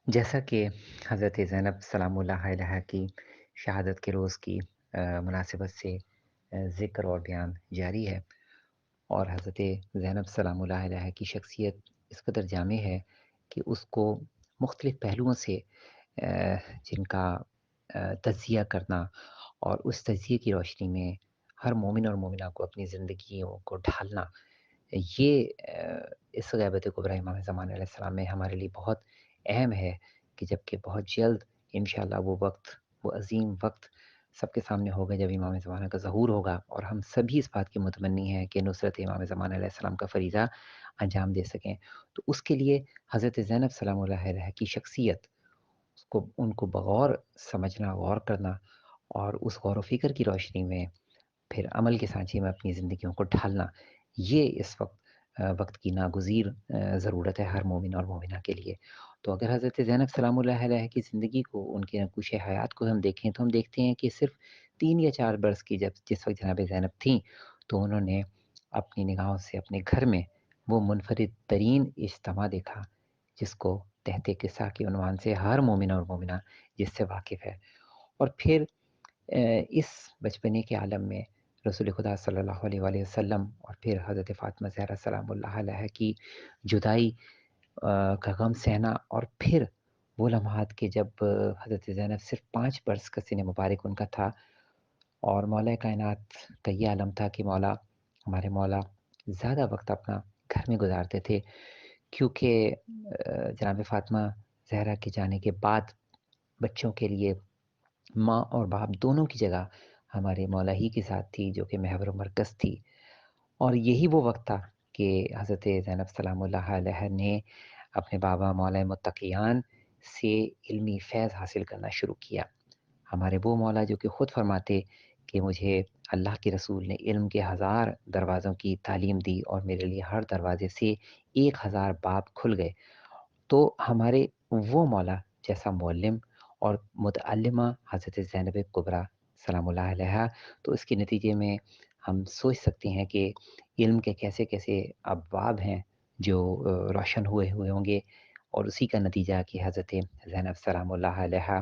جیسا کہ حضرت زینب سلام اللہ علیہا کی شہادت کے روز کی مناسبت سے ذکر اور بیان جاری ہے، اور حضرت زینب سلام اللہ علیہا کی شخصیت اس قدر جامع ہے کہ اس کو مختلف پہلوؤں سے جن کا تجزیہ کرنا اور اس تجزیے کی روشنی میں ہر مومن اور مومنہ کو اپنی زندگیوں کو ڈھالنا، یہ اس غیبت کبریٰ امام زمان علیہ السلام میں ہمارے لیے بہت اہم ہے کہ جبکہ بہت جلد انشاءاللہ وہ وقت، وہ عظیم وقت سب کے سامنے ہوگا جب امام زمانہ کا ظہور ہوگا، اور ہم سبھی اس بات کی متمنی ہیں کہ نصرت امام زمانہ علیہ السلام کا فریضہ انجام دے سکیں۔ تو اس کے لیے حضرت زینب سلام اللہ علیہا کی شخصیت، ان کو بغور سمجھنا، غور کرنا، اور اس غور و فکر کی روشنی میں پھر عمل کے سانچے میں اپنی زندگیوں کو ڈھالنا، یہ اس وقت کی ناگزیر ضرورت ہے ہر مومن اور مومنہ کے لیے۔ تو اگر حضرت زینب سلام اللہ علیہ کی زندگی کو، ان کے نقوش حیات کو ہم دیکھیں تو ہم دیکھتے ہیں کہ صرف 3 یا 4 برس کی جس وقت جناب زینب تھیں، تو انہوں نے اپنی نگاہوں سے اپنے گھر میں وہ منفرد ترین اجتماع دیکھا جس کو تحت قصہ کے عنوان سے ہر مومن اور مومنہ جس سے واقف ہے۔ اور پھر اس بچپنے کے عالم میں رسول خدا صلی اللہ علیہ وآلہ وسلم اور پھر حضرت فاطمہ زہرا سلام اللہ علیہ کی جدائی کا غم سہنا، اور پھر وہ لمحات کہ جب حضرت زینب صرف 5 برس کا سن مبارک ان کا تھا، اور مولا کائنات کا یہ عالم تھا کہ ہمارے مولا زیادہ وقت اپنا گھر میں گزارتے تھے، کیونکہ جناب فاطمہ زہرا کے جانے کے بعد بچوں کے لیے ماں اور باپ دونوں کی جگہ ہمارے مولا ہی کے ساتھ تھی، جو کہ محور و مرکز تھی۔ اور یہی وہ وقت تھا کہ حضرت زینب سلام اللہ علیہ نے اپنے بابا مولا متقیان سے علمی فیض حاصل کرنا شروع کیا۔ ہمارے وہ مولا جو کہ خود فرماتے کہ مجھے اللہ کے رسول نے علم کے 1000 دروازوں کی تعلیم دی اور میرے لیے ہر دروازے سے 1000 باب کھل گئے۔ تو ہمارے وہ مولا جیسا معلم اور متعلمہ حضرت زینب کبریٰ سلام اللہ علیہا، تو اس کے نتیجے میں ہم سوچ سکتے ہیں کہ علم کے کیسے کیسے ابواب ہیں جو روشن ہوئے ہوں گے، اور اسی کا نتیجہ کہ حضرت زینب سلام اللہ علیہا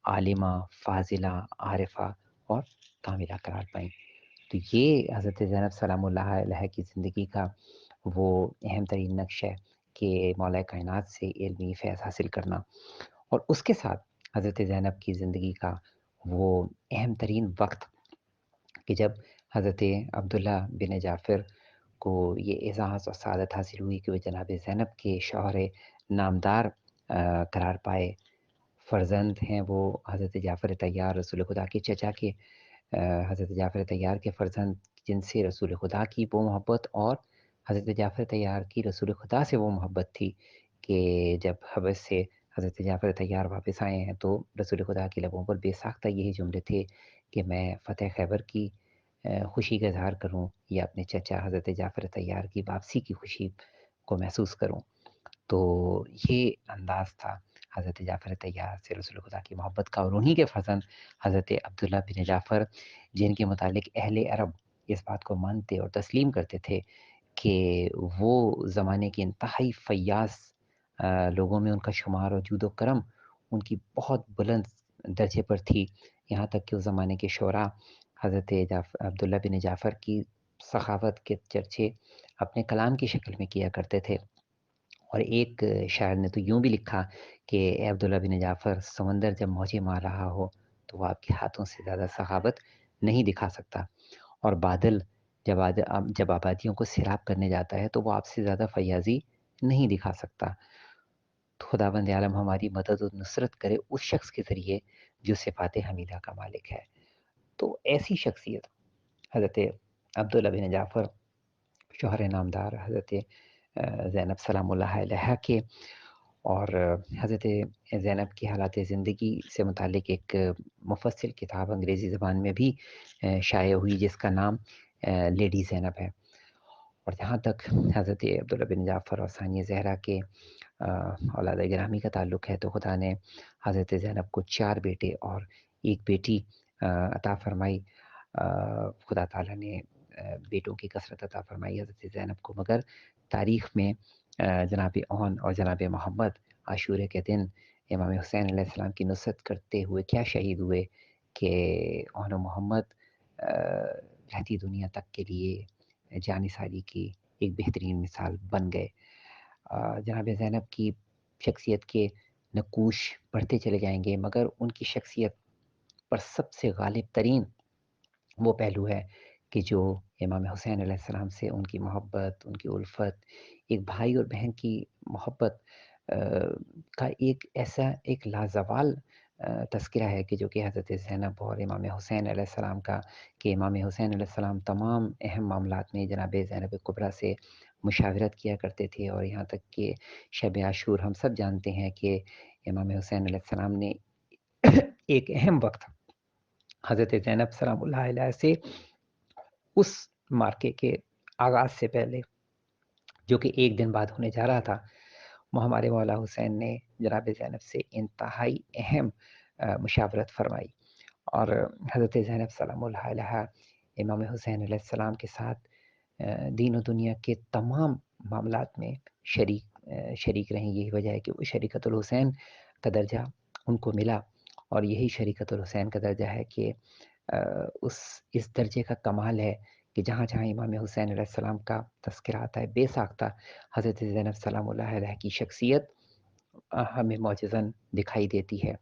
عالمہ، فاضلہ، عارفہ اور کاملہ قرار پائیں۔ تو یہ حضرت زینب سلام اللہ علیہ کی زندگی کا وہ اہم ترین نقش ہے کہ مولا کائنات سے علمی فیض حاصل کرنا، اور اس کے ساتھ حضرت زینب کی زندگی کا وہ اہم ترین وقت کہ جب حضرت عبداللہ بن جعفر کو یہ اعزاز اور سعادت حاصل ہوئی کہ وہ جناب زینب کے شوہر نامدار قرار پائے۔ فرزند ہیں وہ حضرت جعفر طیار، رسول خدا کے چچا کے حضرت جعفر طیار کے فرزند، جن سے رسول خدا کی وہ محبت اور حضرت جعفر طیار کی رسول خدا سے وہ محبت تھی کہ جب حبش سے حضرت جعفر طیار واپس آئے ہیں تو رسول خدا کی لبوں پر بے ساختہ یہی جملے تھے کہ میں فتح خیبر کی خوشی کا اظہار کروں یا اپنے چچا حضرت جعفر طیار کی واپسی کی خوشی کو محسوس کروں۔ تو یہ انداز تھا حضرت جعفر طیار سے رسول خدا کی محبت کا، اور انہی کے فرزند حضرت عبداللہ بن جعفر، جن کے متعلق اہل عرب اس بات کو مانتے اور تسلیم کرتے تھے کہ وہ زمانے کے انتہائی فیاض لوگوں میں ان کا شمار اور جود و کرم ان کی بہت بلند درجے پر تھی، یہاں تک کہ اس زمانے کے شعراء حضرت عبداللہ بن جعفر کی سخاوت کے چرچے اپنے کلام کی شکل میں کیا کرتے تھے۔ اور ایک شاعر نے تو یوں بھی لکھا کہ اے عبداللہ بن جعفر، سمندر جب موجیں مار رہا ہو تو وہ آپ کے ہاتھوں سے زیادہ سخاوت نہیں دکھا سکتا، اور بادل جب آبادیوں کو سیراب کرنے جاتا ہے تو وہ آپ سے زیادہ فیاضی نہیں دکھا سکتا۔ خداوند عالم ہماری مدد و نصرت کرے اس شخص کے ذریعے جو صفات حمیدہ کا مالک ہے۔ تو ایسی شخصیت حضرت عبداللہ بن جعفر، شوہر نامدار حضرت زینب سلام اللہ علیہ کے، اور حضرت زینب کی حالات زندگی سے متعلق ایک مفصل کتاب انگریزی زبان میں بھی شائع ہوئی جس کا نام لیڈی زینب ہے۔ اور جہاں تک حضرت عبداللہ بن جعفر اور ثانیہ زہرا کے اولاد گرامی کا تعلق ہے، تو خدا نے حضرت زینب کو 4 بیٹے اور 1 بیٹی عطا فرمائی۔ خدا تعالیٰ نے بیٹوں کی کثرت عطا فرمائی حضرت زینب کو، مگر تاریخ میں جناب اون اور جناب محمد عاشورے کے دن امام حسین علیہ السلام کی نصرت کرتے ہوئے کیا شہید ہوئے کہ انہوں محمد رہتی دنیا تک کے لیے جانثاری کی ایک بہترین مثال بن گئے۔ جناب زینب کی شخصیت کے نقوش بڑھتے چلے جائیں گے، مگر ان کی شخصیت پر سب سے غالب ترین وہ پہلو ہے کہ جو امام حسین علیہ السلام سے ان کی محبت، ان کی الفت، ایک بھائی اور بہن کی محبت کا ایک ایسا ایک لازوال تذکرہ ہے کہ جو کہ حضرت زینب اور امام حسین علیہ السلام کا، کہ امام حسین علیہ السلام تمام اہم معاملات میں جناب زینب کبریٰ سے مشاورت کیا کرتے تھے، اور یہاں تک کہ شب عاشور ہم سب جانتے ہیں کہ امام حسین علیہ السلام نے ایک اہم وقت حضرت زینب سلام اللہ علیہ سے اس مارکے کے آغاز سے پہلے، جو کہ ایک دن بعد ہونے جا رہا تھا، وہ ہمارے مولا حسین نے جناب زینب سے انتہائی اہم مشاورت فرمائی، اور حضرت زینب سلام اللہ علیہ امام حسین علیہ السلام کے ساتھ دین و دنیا کے تمام معاملات میں شریک رہیں۔ یہی وجہ ہے کہ وہ شریکت الحسین کا درجہ ان کو ملا، اور یہی شریکت الحسین کا درجہ ہے کہ اس درجے کا کمال ہے کہ جہاں جہاں امام حسین علیہ السلام کا تذکرہ آتا ہے، بے ساختہ حضرت زینب سلام اللہ علیہ کی شخصیت ہمیں معجزاً دکھائی دیتی ہے،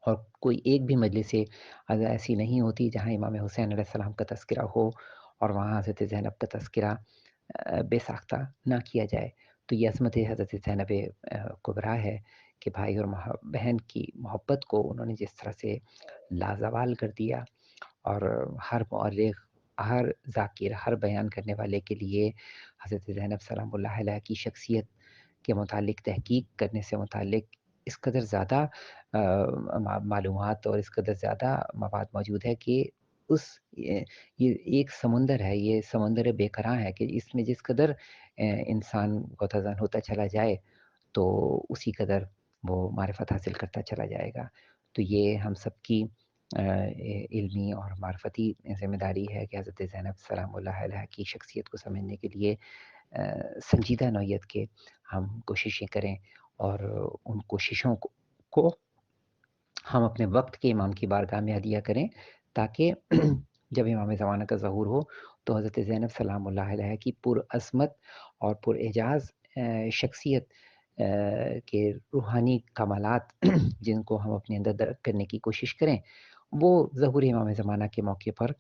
اور کوئی ایک بھی مجلس ایسی نہیں ہوتی جہاں امام حسین علیہ السلام کا تذکرہ ہو اور وہاں حضرت زینب کا تذکرہ بے ساختہ نہ کیا جائے۔ تو یہ عظمت حضرت زینب کبریٰ ہے کہ بھائی اور بہن کی محبت کو انہوں نے جس طرح سے لازوال کر دیا، اور ہر مورخ، ہر ذاکر، ہر بیان کرنے والے کے لیے حضرت زینب سلام اللہ علیہ کی شخصیت کے متعلق تحقیق کرنے سے متعلق اس قدر زیادہ معلومات اور اس قدر زیادہ مواد موجود ہے کہ اس یہ ایک سمندر ہے، یہ سمندر بے کراں ہے کہ اس میں جس قدر انسان غوطہ ہوتا چلا جائے تو اسی قدر وہ معرفت حاصل کرتا چلا جائے گا۔ تو یہ ہم سب کی علمی اور معرفتی ذمہ داری ہے کہ حضرت زینب سلام اللہ علیہ کی شخصیت کو سمجھنے کے لیے سنجیدہ نوعیت کے ہم کوششیں کریں، اور ان کوششوں کو ہم اپنے وقت کے امام کی بارگاہ میں ہدیہ کریں، تاکہ جب امام زمانہ کا ظہور ہو تو حضرت زینب سلام اللہ علیہ کی پرعظمت اور پراعجاز شخصیت کے روحانی کمالات جن کو ہم اپنے اندر درک کرنے کی کوشش کریں، وہ ظہور امام زمانہ کے موقع پر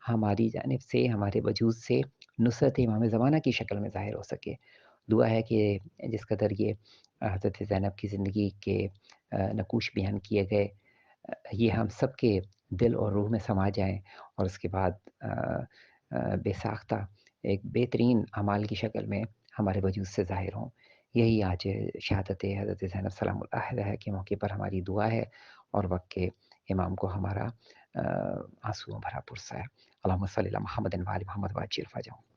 ہماری جانب سے، ہمارے وجود سے نصرت امام زمانہ کی شکل میں ظاہر ہو سکے۔ دعا ہے کہ جس قدر یہ حضرت زینب کی زندگی کے نقوش بیان کیے گئے، یہ ہم سب کے دل اور روح میں سما جائیں، اور اس کے بعد بے ساختہ ایک بہترین اعمال کی شکل میں ہمارے وجود سے ظاہر ہوں۔ یہی آج شہادت حضرت زینب سلام اللہ علیہ کے موقع پر ہماری دعا ہے، اور وقت کے امام کو ہمارا آنسوؤں بھرا پرسہ ہے۔ اللہم صلی علی محمد و آل محمد وعجل فرجہم۔